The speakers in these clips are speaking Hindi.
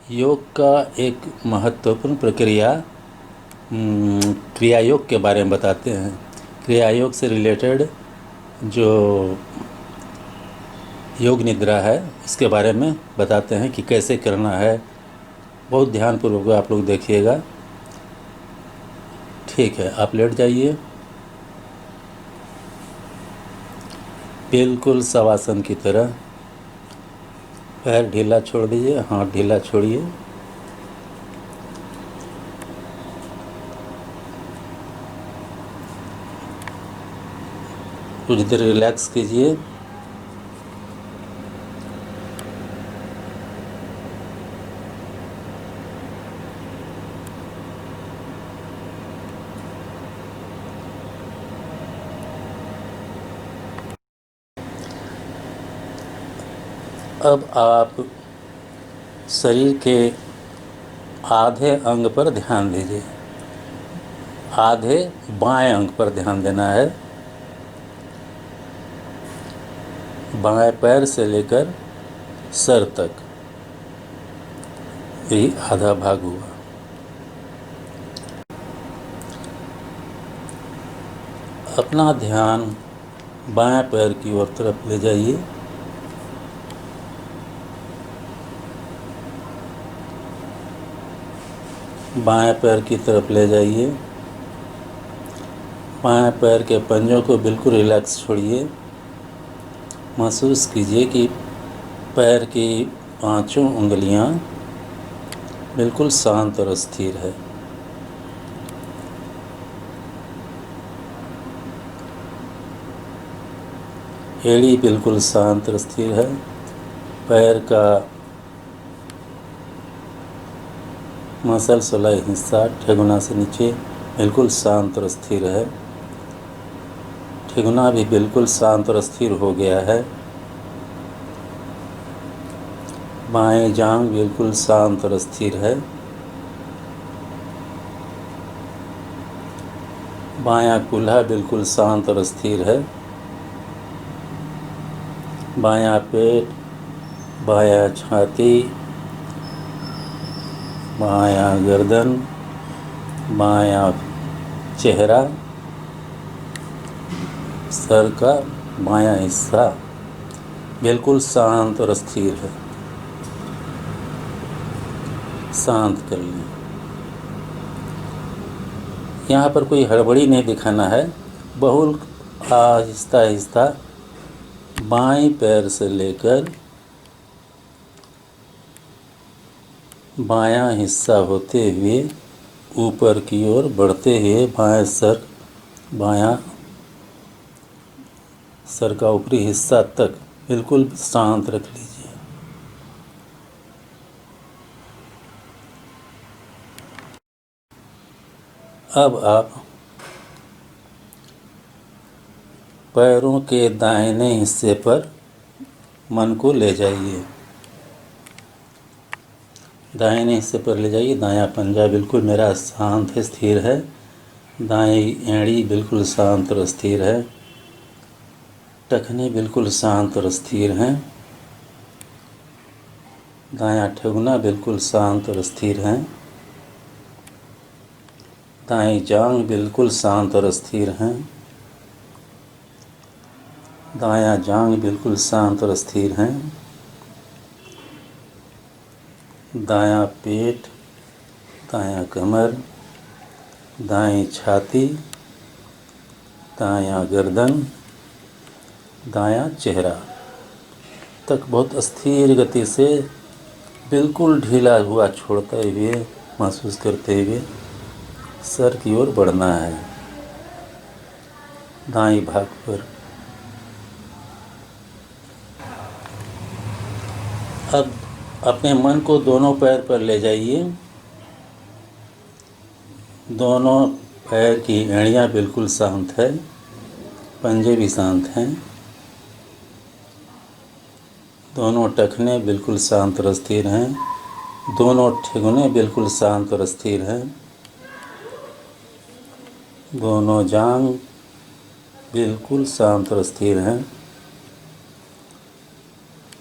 योग का एक महत्वपूर्ण प्रक्रिया क्रिया योग के बारे में बताते हैं। क्रिया योग से रिलेटेड जो योग निद्रा है उसके बारे में बताते हैं कि कैसे करना है। बहुत ध्यानपूर्वक आप लोग देखिएगा। ठीक है, आप लेट जाइए, बिल्कुल शवासन की तरह। पैर ढीला छोड़ दीजिए, हाथ ढीला छोड़िए। कुछ देर रिलैक्स कीजिए। अब आप शरीर के आधे अंग पर ध्यान दीजिए। आधे बाएं अंग पर ध्यान देना है। बाएं पैर से लेकर सर तक, यही आधा भाग हुआ। अपना ध्यान बाएं पैर की ओर तरफ ले जाइए। बाएं पैर की तरफ ले जाइए। बाएं पैर के पंजों को बिल्कुल रिलैक्स छोड़िए। महसूस कीजिए कि पैर की पांचों उंगलियां बिल्कुल शांत और स्थिर है। एड़ी बिल्कुल शांत और स्थिर है। पैर का मसल्स वाला हिस्सा ठेगुना से नीचे बिल्कुल शांत और स्थिर है। ठेगुना भी बिल्कुल शांत और स्थिर हो गया है। बाएं जांघ बिल्कुल शांत और स्थिर है। बायां कूल्हा बिल्कुल शांत और स्थिर है। बायां पेट, बायां छाती, बायां गर्दन, बायां चेहरा, सर का बायां हिस्सा बिल्कुल शांत और स्थिर है। शांत कर लें। यहाँ पर कोई हड़बड़ी नहीं दिखाना है। बहुत आहिस्ता आहिस्ता बाएं पैर से लेकर बायां हिस्सा होते हुए ऊपर की ओर बढ़ते हुए बायां सर का ऊपरी हिस्सा तक बिल्कुल शांत रख लीजिए। अब आप पैरों के दाहिने हिस्से पर मन को ले जाइए। दाहिने हिस्से पर ले जाइए। दायां पंजा बिल्कुल मेरा शांत है, स्थिर है। दाएं एड़ी बिल्कुल शांत और स्थिर है। टखने बिल्कुल शांत और स्थिर हैं। दायां ठेगुना बिल्कुल शांत और स्थिर हैं। दाएं जांघ बिल्कुल शांत और स्थिर हैं। दायां जांघ बिल्कुल शांत और स्थिर हैं। दायां पेट, दायां कमर, दाएं छाती, दायां गर्दन, दायां चेहरा तक बहुत स्थिर गति से बिल्कुल ढीला हुआ छोड़ते हुए, महसूस करते हुए सर की ओर बढ़ना है। दाएं भाग पर अब अपने मन को दोनों पैर पर ले जाइए। दोनों पैर की एड़ियाँ बिल्कुल शांत है। पंजे भी शांत हैं। दोनों टखने बिल्कुल शांत और स्थिर हैं। दोनों ठेगुने बिल्कुल शांत और स्थिर हैं। दोनों जांघ बिल्कुल शांत और स्थिर हैं।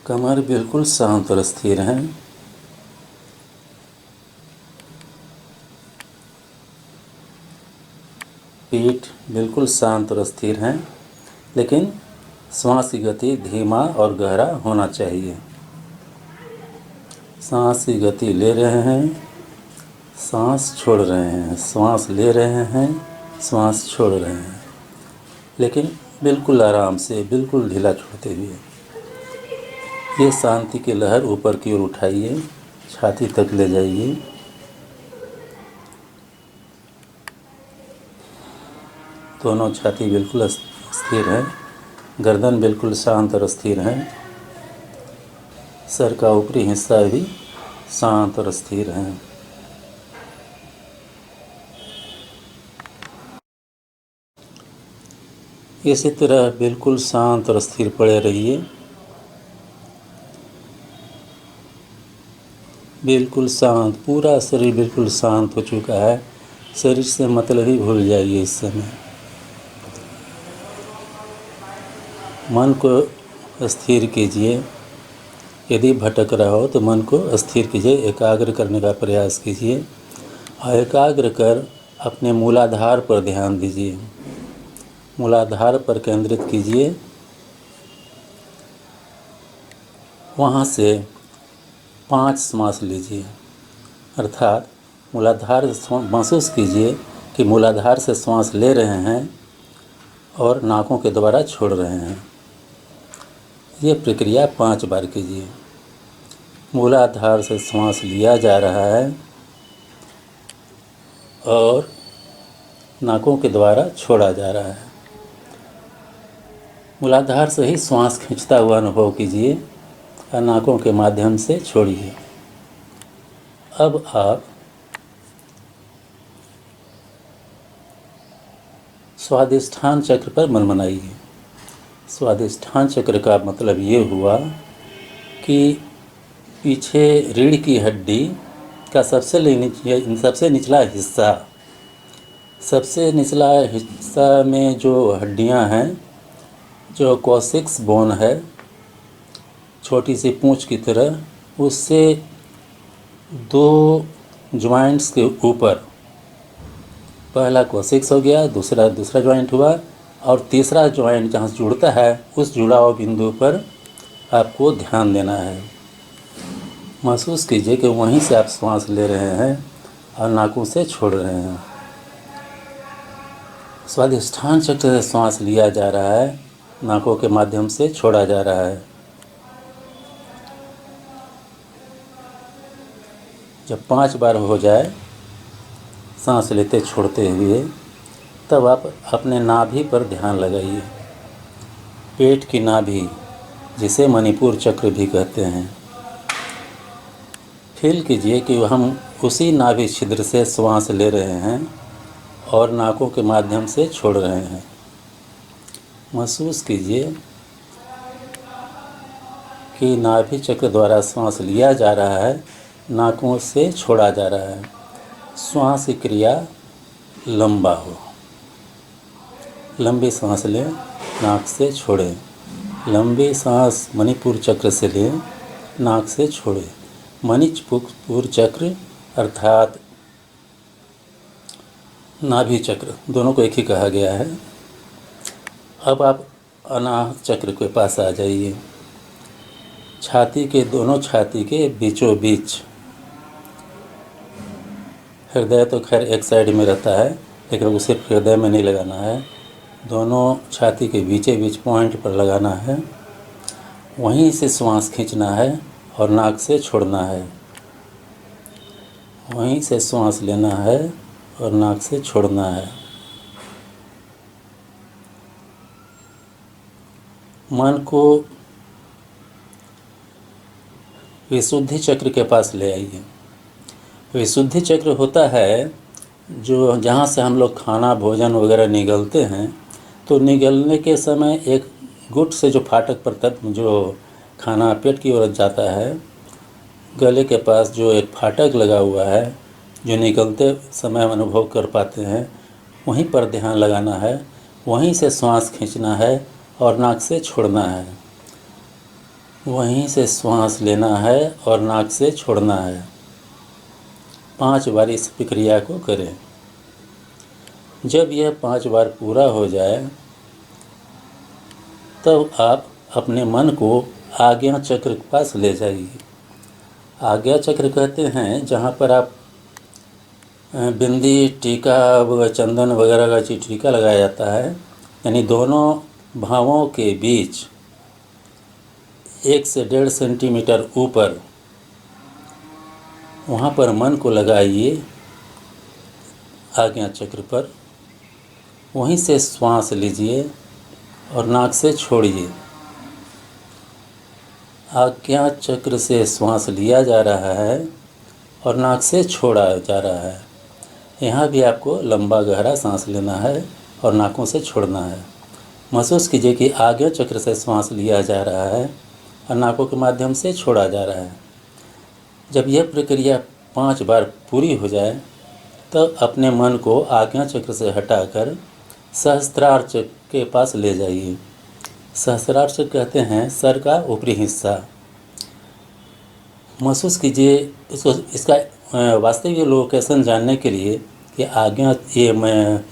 कमर बिल्कुल शांत और स्थिर हैं। पीठ बिल्कुल शांत और स्थिर हैं, लेकिन श्वास की गति धीमा और गहरा होना चाहिए। सांस की गति ले रहे हैं, सांस छोड़ रहे हैं, सांस ले रहे हैं, सांस छोड़ रहे हैं, लेकिन बिल्कुल आराम से, बिल्कुल ढीला छोड़ते हुए। ये शांति की लहर ऊपर की ओर उठाइए, छाती तक ले जाइए। दोनों छाती बिल्कुल स्थिर है, गर्दन बिल्कुल शांत और स्थिर है, सर का ऊपरी हिस्सा भी शांत और स्थिर है। इसी तरह बिल्कुल शांत और स्थिर पड़े रहिए। बिल्कुल शांत, पूरा शरीर बिल्कुल शांत हो चुका है। शरीर से मतलब ही भूल जाइए इस समय। मन को स्थिर कीजिए। यदि भटक रहा हो तो मन को स्थिर कीजिए, एकाग्र करने का प्रयास कीजिए और एकाग्र कर अपने मूलाधार पर ध्यान दीजिए। मूलाधार पर केंद्रित कीजिए। वहाँ से 5 श्वास लीजिए, अर्थात मूलाधार महसूस कीजिए कि मूलाधार से श्वास ले रहे हैं और नाकों के द्वारा छोड़ रहे हैं। ये प्रक्रिया 5 बार कीजिए। मूलाधार से श्वास लिया जा रहा है और नाकों के द्वारा छोड़ा जा रहा है। मूलाधार से ही श्वास खींचता हुआ अनुभव कीजिए और नाकों के माध्यम से छोड़िए। अब आप स्वादिष्ठान चक्र पर मनमनाइए। स्वादिष्ठान चक्र का मतलब ये हुआ कि पीछे रीढ़ की हड्डी का सबसे निचला हिस्सा, सबसे निचला हिस्सा में जो हड्डियां हैं, जो कॉक्सिक्स बोन है, छोटी सी पूंछ की तरह, उससे 2 जॉइंट्स के ऊपर, पहला कॉक्सिक्स हो गया, दूसरा जॉइंट हुआ और तीसरा जॉइंट जहाँ जुड़ता है उस जुड़ाव बिंदु पर आपको ध्यान देना है। महसूस कीजिए कि वहीं से आप श्वास ले रहे हैं और नाकों से छोड़ रहे हैं। स्वादिष्ठान चक्र से श्वास लिया जा रहा है, नाकों के माध्यम से छोड़ा जा रहा है। जब 5 बार हो जाए सांस लेते छोड़ते हुए, तब आप अपने नाभि पर ध्यान लगाइए। पेट की नाभि, जिसे मणिपुर चक्र भी कहते हैं। फील कीजिए कि हम उसी नाभि छिद्र से श्वास ले रहे हैं और नाकों के माध्यम से छोड़ रहे हैं। महसूस कीजिए कि नाभि चक्र द्वारा श्वास लिया जा रहा है, नाकों से छोड़ा जा रहा है। श्वास की क्रिया लंबा हो। लंबी सांस लें, नाक से छोड़ें। लंबी सांस मणिपुर चक्र से लें, नाक से छोड़ें। मणिपुर चक्र अर्थात नाभि चक्र, दोनों को एक ही कहा गया है। अब आप अनाहत चक्र के पास आ जाइए। दोनों छाती के बीचों बीच, हृदय तो खैर एक साइड में रहता है, लेकिन उसे हृदय में नहीं लगाना है, दोनों छाती के बीचे बीच पॉइंट पर लगाना है। वहीं से श्वास खींचना है और नाक से छोड़ना है। वहीं से श्वास लेना है और नाक से छोड़ना है। मन को विशुद्धि चक्र के पास ले आइए। विशुद्धि चक्र होता है जो जहाँ से हम लोग खाना भोजन वगैरह निगलते हैं, तो निगलने के समय एक गुट से जो फाटक पर तक जो खाना पेट की ओर जाता है, गले के पास जो एक फाटक लगा हुआ है, जो निकलते समय हम अनुभव कर पाते हैं, वहीं पर ध्यान लगाना है। वहीं से श्वास खींचना है और नाक से छोड़ना है। वहीं से श्वास लेना है और नाक से छोड़ना है। 5 बार इस प्रक्रिया को करें। जब यह 5 बार पूरा हो जाए तब आप अपने मन को आज्ञा चक्र के पास ले जाइए। आज्ञा चक्र कहते हैं जहाँ पर आप बिंदी, टीका व चंदन वगैरह का चीज टीका लगाया जाता है, यानी दोनों भावों के बीच 1 से 1.5 सेंटीमीटर ऊपर, वहाँ पर मन को लगाइए आज्ञा चक्र पर। वहीं से श्वास लीजिए और नाक से छोड़िए। आज्ञा चक्र से श्वास लिया जा रहा है और नाक से छोड़ा जा रहा है। यहाँ भी आपको लंबा गहरा सांस लेना है और नाकों से छोड़ना है। महसूस कीजिए कि आज्ञा चक्र से श्वास लिया जा रहा है और नाकों के माध्यम से छोड़ा जा रहा है। जब यह प्रक्रिया 5 बार पूरी हो जाए तब अपने मन को आज्ञा चक्र से हटाकर सहस्त्रार चक्र के पास ले जाइए। सहस्त्रार चक्र कहते हैं सर का ऊपरी हिस्सा। महसूस कीजिए इसका वास्तविक लोकेशन जानने के लिए कि आज्ञा ये मैं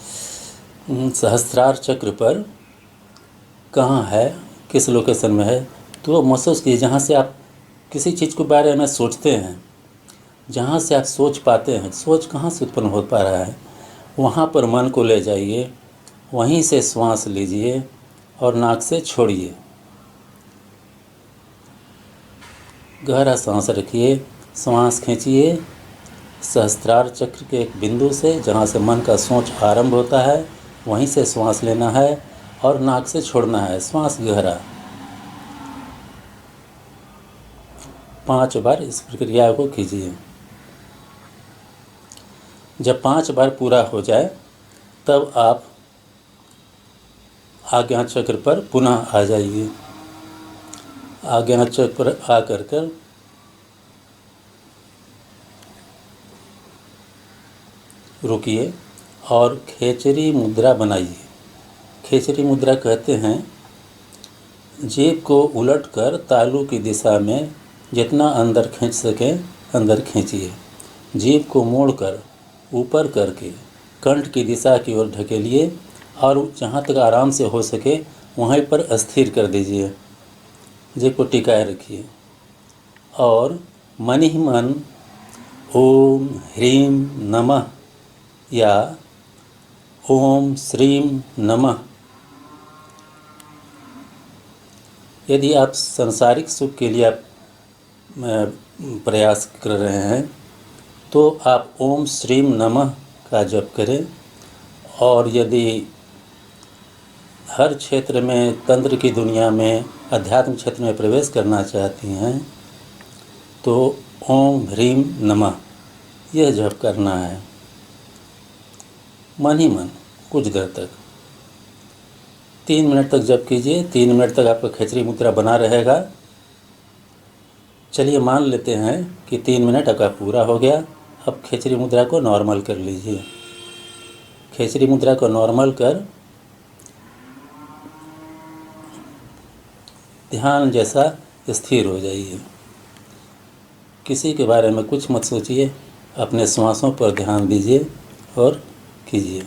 सहस्त्रार चक्र पर कहाँ है, किस लोकेशन में है, तो महसूस कीजिए जहाँ से आप किसी चीज़ के बारे में सोचते हैं, जहाँ से आप सोच पाते हैं, सोच कहाँ से उत्पन्न हो पा रहा है, वहाँ पर मन को ले जाइए। वहीं से श्वास लीजिए और नाक से छोड़िए। गहरा सांस रखिए, श्वास खींचिए सहस्त्रार चक्र के एक बिंदु से जहाँ से मन का सोच आरंभ होता है, वहीं से श्वास लेना है और नाक से छोड़ना है। श्वास गहरा 5 बार इस प्रक्रिया को कीजिए। जब 5 बार पूरा हो जाए तब आप आज्ञा चक्र पर पुनः आ जाइए। आज्ञा चक्र पर आकर कर रुकिए और खेचरी मुद्रा बनाइए। खेचरी मुद्रा कहते हैं जीभ को उलटकर तालू की दिशा में जितना अंदर खींच सके अंदर खींचिए। जीभ को मोड़कर ऊपर करके कंठ की दिशा की ओर ढकेलिए और जहाँ तक आराम से हो सके वहीं पर स्थिर कर दीजिए। जीभ को टिकाए रखिए और मन ही मन ओम ह्रीम नमः या ओम श्रीम नमः। यदि आप सांसारिक सुख के लिए आप प्रयास कर रहे हैं तो आप ओम श्रीम नमः का जप करें। और यदि हर क्षेत्र में, तंत्र की दुनिया में, अध्यात्म क्षेत्र में प्रवेश करना चाहती हैं तो ओम ह्रीम नमः यह जप करना है मन ही मन कुछ देर तक। 3 मिनट तक जप कीजिए। 3 मिनट तक आपका खेचरी मुद्रा बना रहेगा। चलिए मान लेते हैं कि 3 मिनट आपका पूरा हो गया। अब खेचरी मुद्रा को नॉर्मल कर लीजिए। खेचरी मुद्रा को नॉर्मल कर ध्यान जैसा स्थिर हो जाइए। किसी के बारे में कुछ मत सोचिए, अपने श्वासों पर ध्यान दीजिए और कीजिए।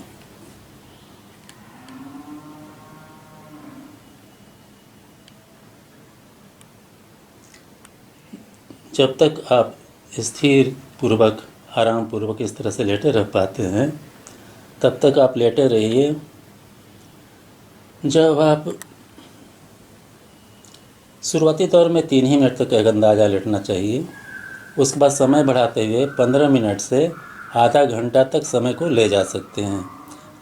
जब तक आप स्थिर पूर्वक, आराम पूर्वक इस तरह से लेटे रह पाते हैं तब तक आप लेटे रहिए। जब आप शुरुआती दौर में 3 ही मिनट तक एक अंदाज़ा लेटना चाहिए। उसके बाद समय बढ़ाते हुए 15 मिनट से आधा घंटा तक समय को ले जा सकते हैं,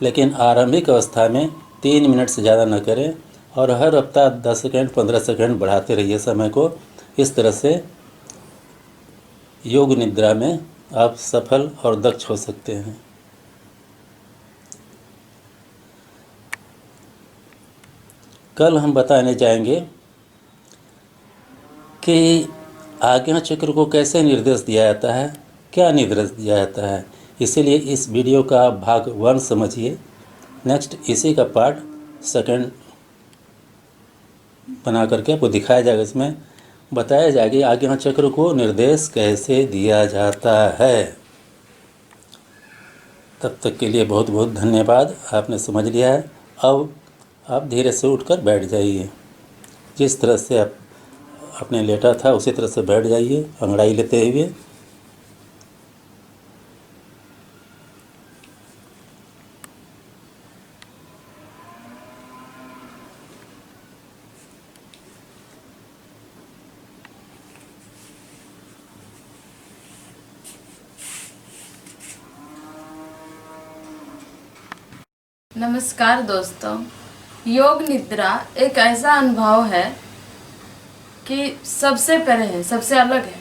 लेकिन आरंभिक अवस्था में 3 मिनट से ज़्यादा न करें और हर हफ्ता 10 सेकंड 15 सेकंड बढ़ाते रहिए समय को। इस तरह से योग निद्रा में आप सफल और दक्ष हो सकते हैं। कल हम बताने जाएंगे कि आज्ञा चक्र को कैसे निर्देश दिया जाता है, क्या निर्देश दिया जाता है। इसीलिए इस वीडियो का भाग 1 समझिए। नेक्स्ट इसी का पार्ट 2 बना करके आपको दिखाया जाएगा। इसमें बताया जाएगा कि आज्ञा चक्र को निर्देश कैसे दिया जाता है। तब तक के लिए बहुत बहुत धन्यवाद। आपने समझ लिया है। अब आप धीरे से उठकर बैठ जाइए। जिस तरह से आपने लेटा था उसी तरह से बैठ जाइए, अंगड़ाई लेते हुए। नमस्कार दोस्तों, योग निद्रा एक ऐसा अनुभव है कि सबसे परे है, सबसे अलग है।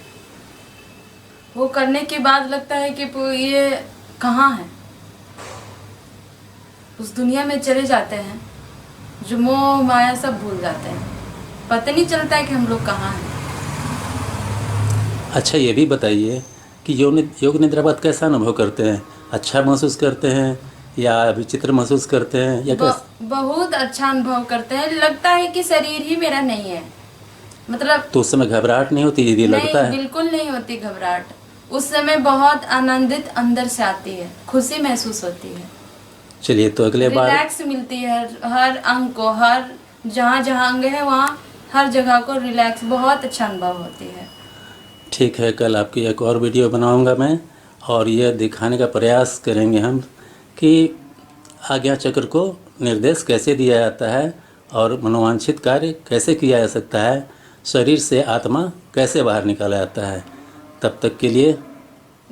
वो करने के बाद लगता है कि ये कहाँ है, उस दुनिया में चले जाते हैं जो मोह माया सब भूल जाते हैं। पता नहीं चलता है कि हम लोग कहाँ हैं। अच्छा, ये भी बताइए कि योग निद्रा बाद कैसा अनुभव करते हैं? अच्छा महसूस करते हैं या विचित्र महसूस करते हैं या कैसे? बहुत अच्छा अनुभव करते हैं। लगता है कि शरीर ही मेरा नहीं है। मतलब तो उस समय घबराहट नहीं होती? ये भी लगता है? बिल्कुल नहीं होती घबराहट। उस समय बहुत आनंदित अंदर से आती है, खुशी महसूस होती है। चलिए, तो अगले बार रिलैक्स मिलती है हर अंग को, हर जहाँ जहाँ अंग है वहाँ हर जगह को रिलैक्स, बहुत अच्छा अनुभव होती है। ठीक है, कल आपकी एक और वीडियो बनाऊंगा मैं, और यह दिखाने का प्रयास करेंगे हम कि आज्ञा चक्र को निर्देश कैसे दिया जाता है और मनोवांछित कार्य कैसे किया जा सकता है, शरीर से आत्मा कैसे बाहर निकाला जाता है। तब तक के लिए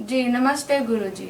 जी नमस्ते गुरु जी।